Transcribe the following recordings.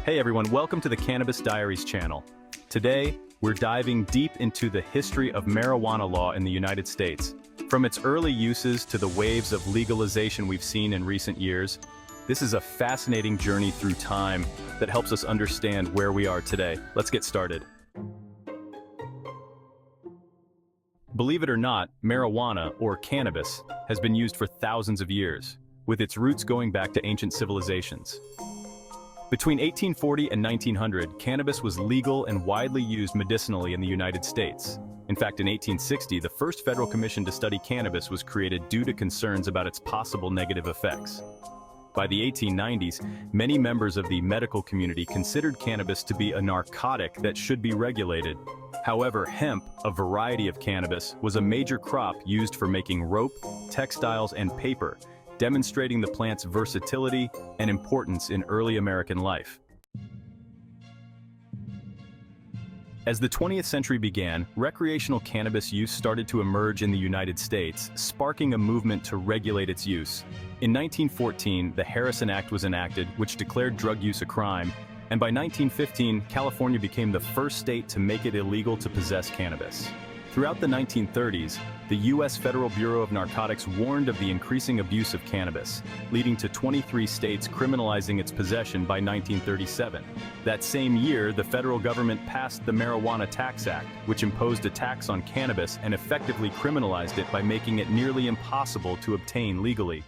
Hey everyone, welcome to the Cannabis Diaries channel. Today, we're diving deep into the history of marijuana law in the United States. From its early uses to the waves of legalization we've seen in recent years, this is a fascinating journey through time that helps us understand where we are today. Let's get started. Believe it or not, marijuana, or cannabis, has been used for thousands of years, with its roots going back to ancient civilizations. Between 1840 and 1900, cannabis was legal and widely used medicinally in the United States. In fact, in 1860, the first federal commission to study cannabis was created due to concerns about its possible negative effects. By the 1890s, many members of the medical community considered cannabis to be a narcotic that should be regulated. However, hemp, a variety of cannabis, was a major crop used for making rope, textiles, and paper, demonstrating the plant's versatility and importance in early American life. As the 20th century began, recreational cannabis use started to emerge in the United States, sparking a movement to regulate its use. In 1914, the Harrison Act was enacted, which declared drug use a crime, and by 1915, California became the first state to make it illegal to possess cannabis. Throughout the 1930s, the U.S. Federal Bureau of Narcotics warned of the increasing abuse of cannabis, leading to 23 states criminalizing its possession by 1937. That same year, the federal government passed the Marijuana Tax Act, which imposed a tax on cannabis and effectively criminalized it by making it nearly impossible to obtain legally.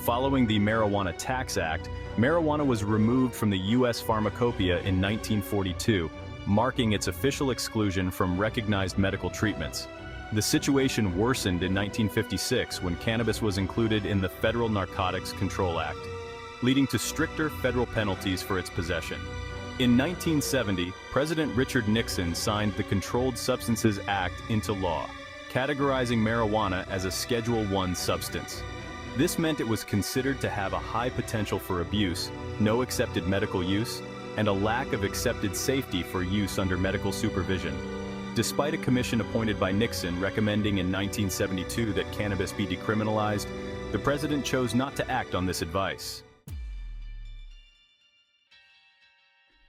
Following the Marijuana Tax Act, marijuana was removed from the U.S. Pharmacopoeia in 1942, marking its official exclusion from recognized medical treatments. The situation worsened in 1956 when cannabis was included in the Federal Narcotics Control Act, leading to stricter federal penalties for its possession. In 1970, President Richard Nixon signed the Controlled Substances Act into law, categorizing marijuana as a Schedule I substance. This meant it was considered to have a high potential for abuse, no accepted medical use, and a lack of accepted safety for use under medical supervision. Despite a commission appointed by Nixon recommending in 1972 that cannabis be decriminalized, the president chose not to act on this advice.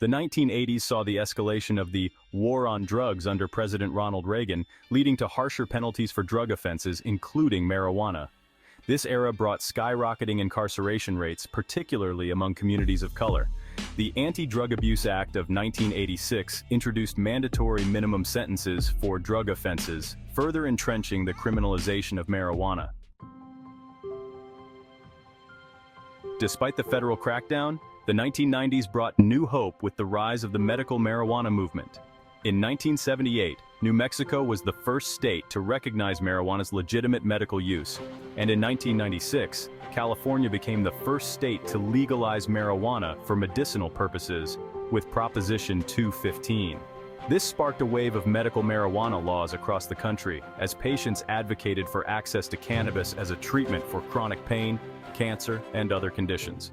The 1980s saw the escalation of the war on drugs under President Ronald Reagan, leading to harsher penalties for drug offenses, including marijuana. This era brought skyrocketing incarceration rates, particularly among communities of color. The Anti-Drug Abuse Act of 1986 introduced mandatory minimum sentences for drug offenses, further entrenching the criminalization of marijuana. Despite the federal crackdown, the 1990s brought new hope with the rise of the medical marijuana movement. In 1978, New Mexico was the first state to recognize marijuana's legitimate medical use, and in 1996, California became the first state to legalize marijuana for medicinal purposes with Proposition 215. This sparked a wave of medical marijuana laws across the country as patients advocated for access to cannabis as a treatment for chronic pain, cancer, and other conditions.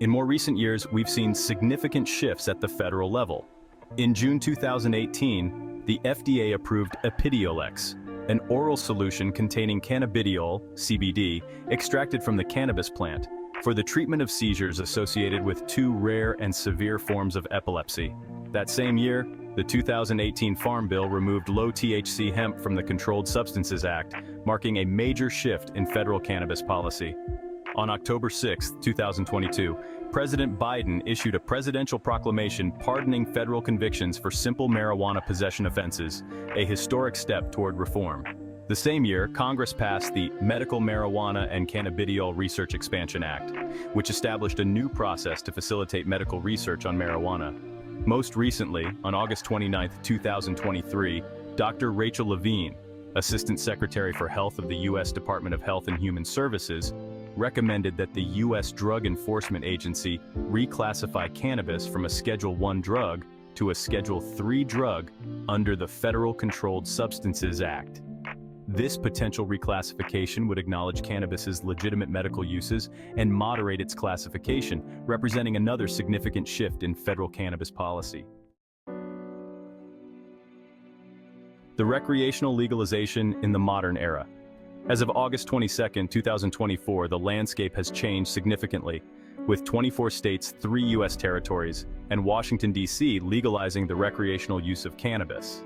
In more recent years, we've seen significant shifts at the federal level. In June 2018, the FDA approved Epidiolex, an oral solution containing cannabidiol, CBD, extracted from the cannabis plant, for the treatment of seizures associated with two rare and severe forms of epilepsy. That same year, the 2018 Farm Bill removed low-THC hemp from the Controlled Substances Act, marking a major shift in federal cannabis policy. On October 6, 2022, President Biden issued a presidential proclamation pardoning federal convictions for simple marijuana possession offenses, a historic step toward reform. The same year, Congress passed the Medical Marijuana and Cannabidiol Research Expansion Act, which established a new process to facilitate medical research on marijuana. Most recently, on August 29, 2023, Dr. Rachel Levine, Assistant Secretary for Health of the U.S. Department of Health and Human Services, recommended that the U.S. Drug Enforcement Agency reclassify cannabis from a Schedule I drug to a Schedule III drug under the Federal Controlled Substances Act. This potential reclassification would acknowledge cannabis's legitimate medical uses and moderate its classification, representing another significant shift in federal cannabis policy. The recreational legalization in the modern era. As of August 22, 2024, the landscape has changed significantly, with 24 states, 3 U.S. territories, and Washington, D.C. legalizing the recreational use of cannabis.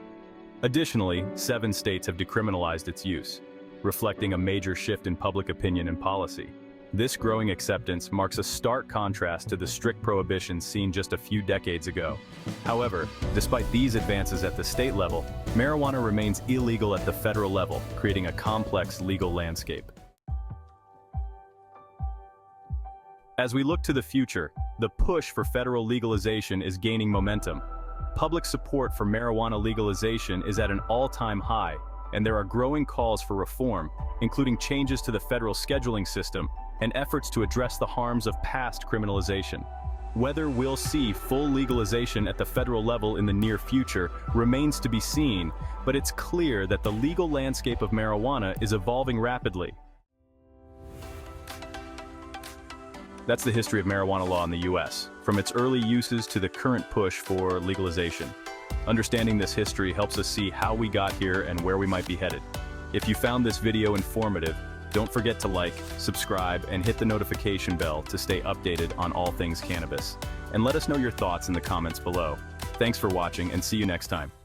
Additionally, 7 states have decriminalized its use, reflecting a major shift in public opinion and policy. This growing acceptance marks a stark contrast to the strict prohibitions seen just a few decades ago. However, despite these advances at the state level, marijuana remains illegal at the federal level, creating a complex legal landscape. As we look to the future, the push for federal legalization is gaining momentum. Public support for marijuana legalization is at an all-time high, and there are growing calls for reform, including changes to the federal scheduling system and efforts to address the harms of past criminalization. Whether we'll see full legalization at the federal level in the near future remains to be seen, but it's clear that the legal landscape of marijuana is evolving rapidly. That's the history of marijuana law in the U.S., from its early uses to the current push for legalization. Understanding this history helps us see how we got here and where we might be headed. If you found this video informative, don't forget to like, subscribe, and hit the notification bell to stay updated on all things cannabis. And let us know your thoughts in the comments below. Thanks for watching, and see you next time.